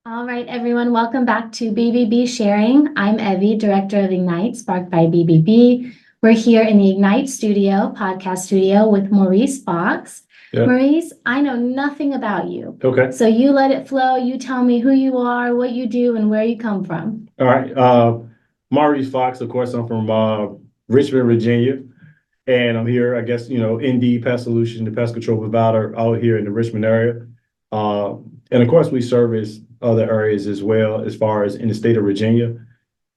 All right, everyone, welcome back to BBB Sharing. I'm Evie, Director of Ignite, sparked by BBB. We're here in the Ignite studio, podcast studio with Maurice Fox. Yeah. Maurice, I know nothing about you. Okay. So you let it flow. You tell me who you are, what you do, and where you come from. All right. Maurice Fox, of course, I'm from Richmond, Virginia. And I'm here, I guess, Indeed Pest Solutions, the pest control provider out here in the Richmond area. And of course, we service other areas as well, as far as in the state of Virginia.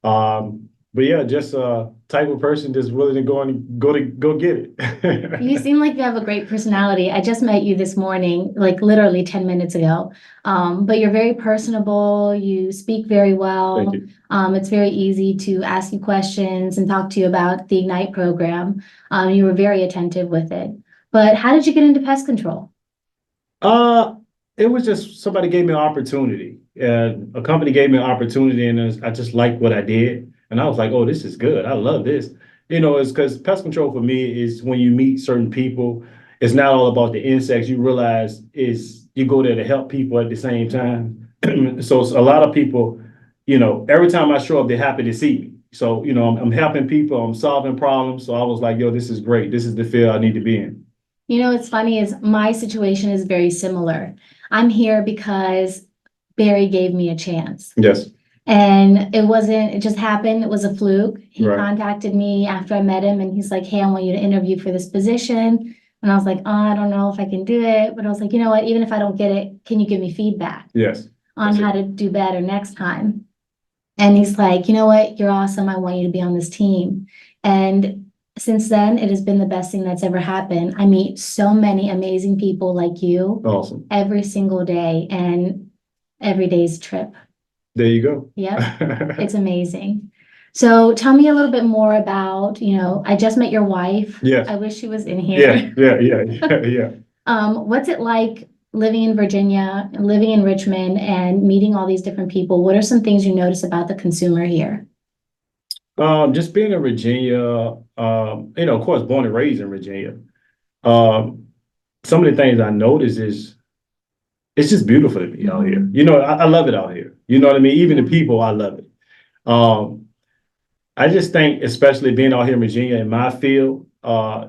But yeah, just a type of person that's willing to go get it. You seem like you have a great personality. I just met you this morning, like literally 10 minutes ago. But you're very personable. You speak very well. Thank you. It's very easy to ask you questions and talk to you about the Ignite program. You were very attentive with it. But how did you get into pest control? It was just somebody gave me an opportunity. And a company gave me an opportunity, and I just liked what I did. And I was like, oh, this is good. I love this. It's because pest control for me is when you meet certain people, it's not all about the insects. You realize you go there to help people at the same time. So it's a lot of people, every time I show up, they're happy to see me. So, I'm helping people, I'm solving problems. So I was like, yo, this is great. This is the field I need to be in. What's funny is my situation is very similar. I'm here because Barry gave me a chance. Yes. And it just happened. It was a fluke. He Right. contacted me after I met him and he's like, hey, I want you to interview for this position. And I was like, oh, I don't know if I can do it. But I was like, you know what? Even if I don't get it, can you give me feedback Yes. on how to do better next time? And he's like, you know what? You're awesome. I want you to be on this team. And since then, it has been the best thing that's ever happened. I meet so many amazing people like you Awesome. every single day, and every day's a trip. There you go. Yep, it's amazing. So tell me a little bit more about, I just met your wife. Yes. I wish she was in here. Yeah. What's it like living in Virginia, living in Richmond, and meeting all these different people? What are some things you notice about the consumer here? Just being in Virginia, of course, born and raised in Virginia. Some of the things I notice is it's just beautiful to be out here. I love it out here. You know what I mean? Even the people, I love it. I just think, especially being out here in Virginia in my field,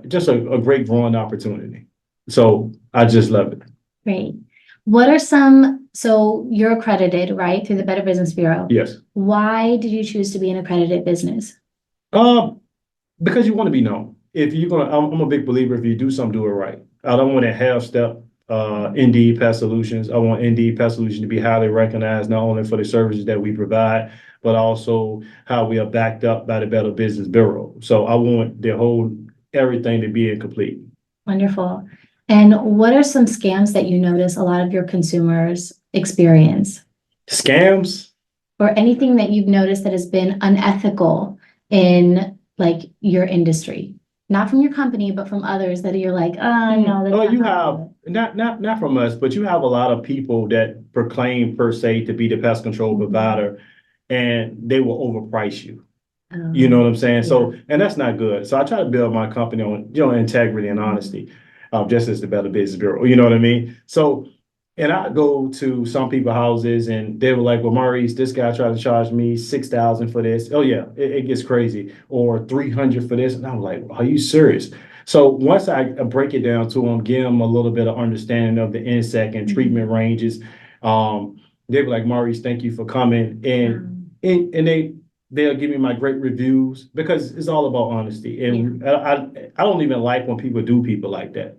just a great growing opportunity. So I just love it. Great. So you're accredited, right, through the Better Business Bureau? Yes. Why did you choose to be an accredited business? Because you want to be known. I'm a big believer, if you do something, do it right. I don't want to half-step Indeed Pest Solutions. I want Indeed Pest Solutions to be highly recognized, not only for the services that we provide, but also how we are backed up by the Better Business Bureau. So I want everything to be incomplete. Wonderful. And what are some scams that you notice a lot of your consumers experience? Scams? Or anything that you've noticed that has been unethical in like your industry? Not from your company, but from others that you're like, oh, no. Oh, you have not from us, but you have a lot of people that proclaim per se to be the pest control provider, and they will overprice you. You know what I'm saying? Yeah. So, and that's not good. So I try to build my company on, integrity and honesty, just as the Better Business Bureau. You know what I mean? So, and I go to some people's houses and they were like, well, Maurice, this guy tried to charge me $6,000 for this. Oh yeah, it gets crazy. Or $300 for this. And I'm like, are you serious? So once I break it down to them, give them a little bit of understanding of the insect and treatment ranges, they were like, Maurice, thank you for coming. And they'll give me my great reviews, because it's all about honesty. And I don't even like when people do people like that.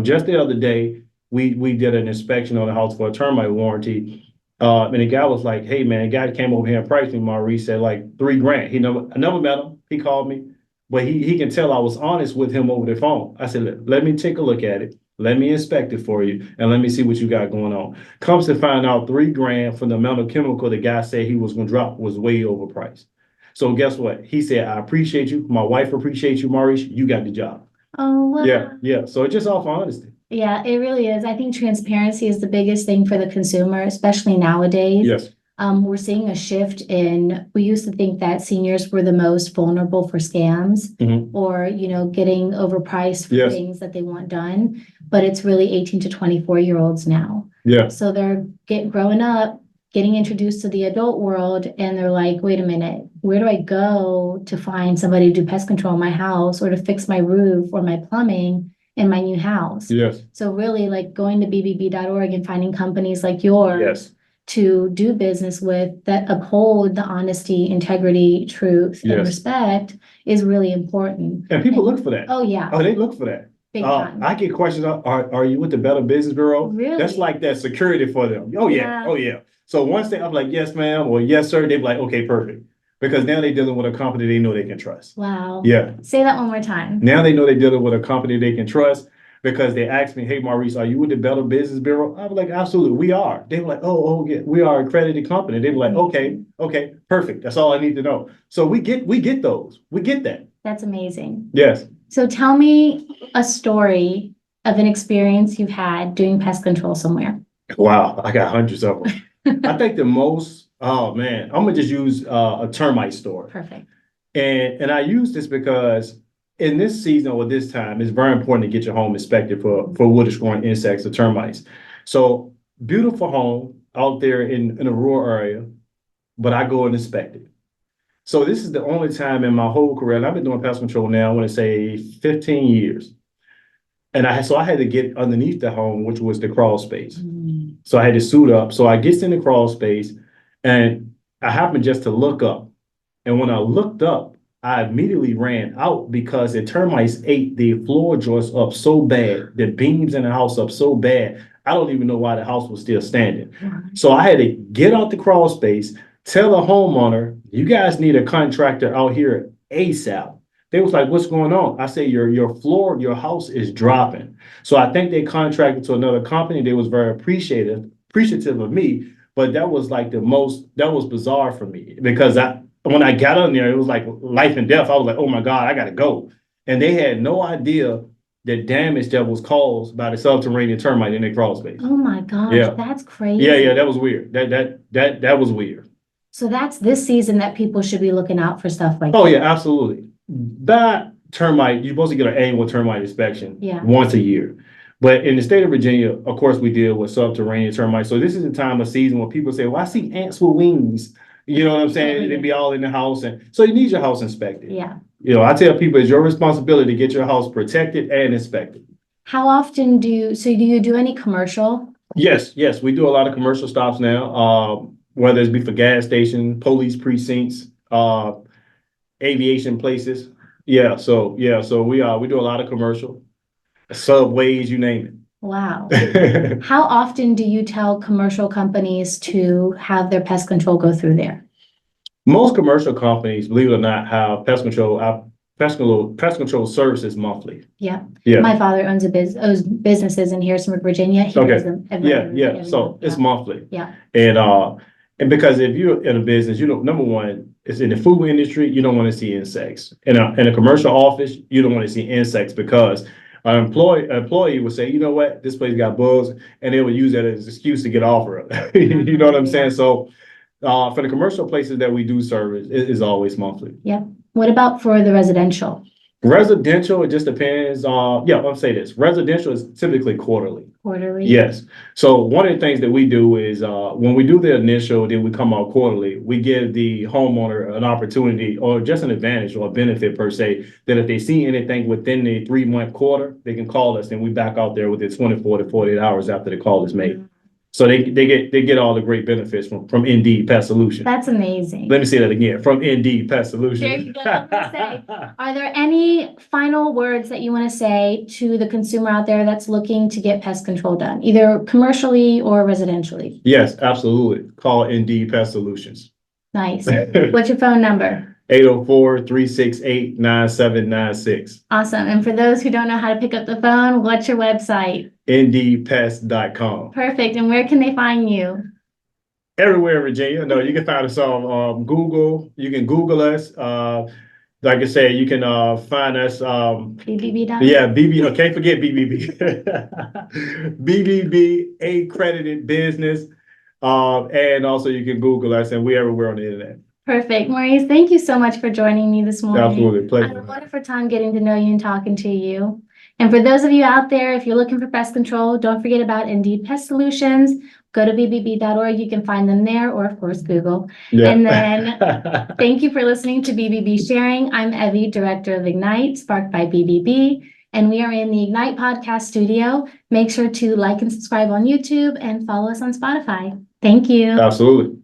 Just the other day, we did an inspection on the house for a termite warranty. And the guy was like, hey man, the guy came over here and priced me, Maurice, said like $3,000. I never met him. He called me, but he can tell I was honest with him over the phone. I said, let me take a look at it. Let me inspect it for you, and let me see what you got going on. Comes to find out $3,000 for the amount of chemical the guy said he was going to drop was way overpriced. So guess what? He said, I appreciate you. My wife appreciates you, Maurice. You got the job. Oh, wow. Yeah. So it's just all for honesty. Yeah, it really is. I think transparency is the biggest thing for the consumer, especially nowadays. Yes. We're seeing a shift we used to think that seniors were the most vulnerable for scams or, getting overpriced for things that they want done. But it's really 18 to 24-year-olds now. Yeah. So they're growing up, getting introduced to the adult world and they're like, wait a minute, where do I go to find somebody to do pest control in my house or to fix my roof or my plumbing in my new house? Yes, So really like going to bbb.org and finding companies like yours yes, to do business with that uphold the honesty, integrity, truth, and yes. respect is really important. And people look for that. Oh, yeah, Oh, they look for that. big time. I get questions, are you with the Better Business Bureau? Really? That's like that security for them. Oh, yeah. Yeah. Oh, yeah. So once I'm like, yes, ma'am, or yes, sir, they're like, okay, perfect. Because now they're dealing with a company they know they can trust. Wow. Yeah. Say that one more time. Now they know they're dealing with a company they can trust because they asked me, hey, Maurice, are you with the Better Business Bureau? I was like, absolutely, we are. They were like, oh, yeah, we are an accredited company. They were like, okay, perfect. That's all I need to know. So we get those. We get that. That's amazing. Yes. So tell me a story of an experience you've had doing pest control somewhere. Wow, I got hundreds of them. I think the most, oh man, I'm gonna just use a termite story. Perfect. And I use this because in this season or this time, it's very important to get your home inspected for wood destroying insects or termites. So beautiful home out there in a rural area, but I go and inspect it. So this is the only time in my whole career, and I've been doing pest control now, I want to say 15 years. And so I had to get underneath the home, which was the crawl space. So I had to suit up. So I get in the crawl space and I happened just to look up. And when I looked up, I immediately ran out because the termites ate the floor joists up so bad, the beams in the house up so bad. I don't even know why the house was still standing. So I had to get out the crawl space, tell the homeowner, you guys need a contractor out here ASAP. They was like, what's going on? I say, your floor, your house is dropping. So I think they contracted to another company. They was very appreciative of me, but that was like that was bizarre for me because when I got on there, it was like life and death. I was like, oh my God, I gotta go. And they had no idea the damage that was caused by the subterranean termite in their crawl space. Oh my gosh, Yeah. that's crazy. Yeah, that was weird. That was weird. So that's this season that people should be looking out for stuff like Oh that. yeah, absolutely. That termite, you're supposed to get an annual termite inspection once a year. But in the state of Virginia, of course, we deal with subterranean termites. So this is the time of season when people say, well, I see ants with wings. You know what I'm saying? They be all in the house. And so you need your house inspected. Yeah. You know, I tell people it's your responsibility to get your house protected and inspected. How often do you do any commercial? Yes, we do a lot of commercial stops now, whether it be for gas station, police precincts, aviation places. So we do a lot of commercial, subways, you name it. Wow. How often do you tell commercial companies to have their pest control go through there? Most commercial companies, believe it or not, have pest control services monthly. Yeah. Yeah. My father owns businesses in Harrisonburg, Virginia. He does them every So it's monthly. Yeah. And because if you're in a business, number one, it's in the food industry, you don't want to see insects. In a commercial office, you don't want to see insects because an employee would say, you know what, this place got bugs, and they would use that as an excuse to get off of it. You know what I'm saying? So for the commercial places that we do service, it is always monthly. Yep. What about for the residential? Residential, it just depends. I'll say this. Residential is typically quarterly. Quarterly? Yes. So one of the things that we do is when we do the initial, then we come out quarterly, we give the homeowner an opportunity or just an advantage or a benefit per se, that if they see anything within the 3-month quarter, they can call us and we back out there within 24 to 48 hours after the call is made. So they get all the great benefits from Indeed Pest Solutions. That's amazing. Let me say that again, from Indeed Pest Solutions. There you go. Are there any final words that you want to say to the consumer out there that's looking to get pest control done, either commercially or residentially? Yes, absolutely. Call Indeed Pest Solutions. Nice. What's your phone number? 804-368-9796. Awesome. And for those who don't know how to pick up the phone, what's your website? IndeedPest.com. Perfect. And where can they find you? Everywhere in Virginia. No, you can find us on Google. You can Google us. Like I said, you can find us. BBB. Yeah, BB. Can't forget BBB. BBB accredited business. And also you can Google us, and we're everywhere on the internet. Perfect. Maurice, thank you so much for joining me this morning. Absolutely. Pleasure. I had a wonderful time getting to know you and talking to you. And for those of you out there, if you're looking for pest control, don't forget about Indeed Pest Solutions. Go to bbb.org. You can find them there, or of course, Google. Yeah. And then thank you for listening to BBB Sharing. I'm Evie, Director of Ignite, sparked by BBB, and we are in the Ignite podcast studio. Make sure to like and subscribe on YouTube and follow us on Spotify. Thank you. Absolutely.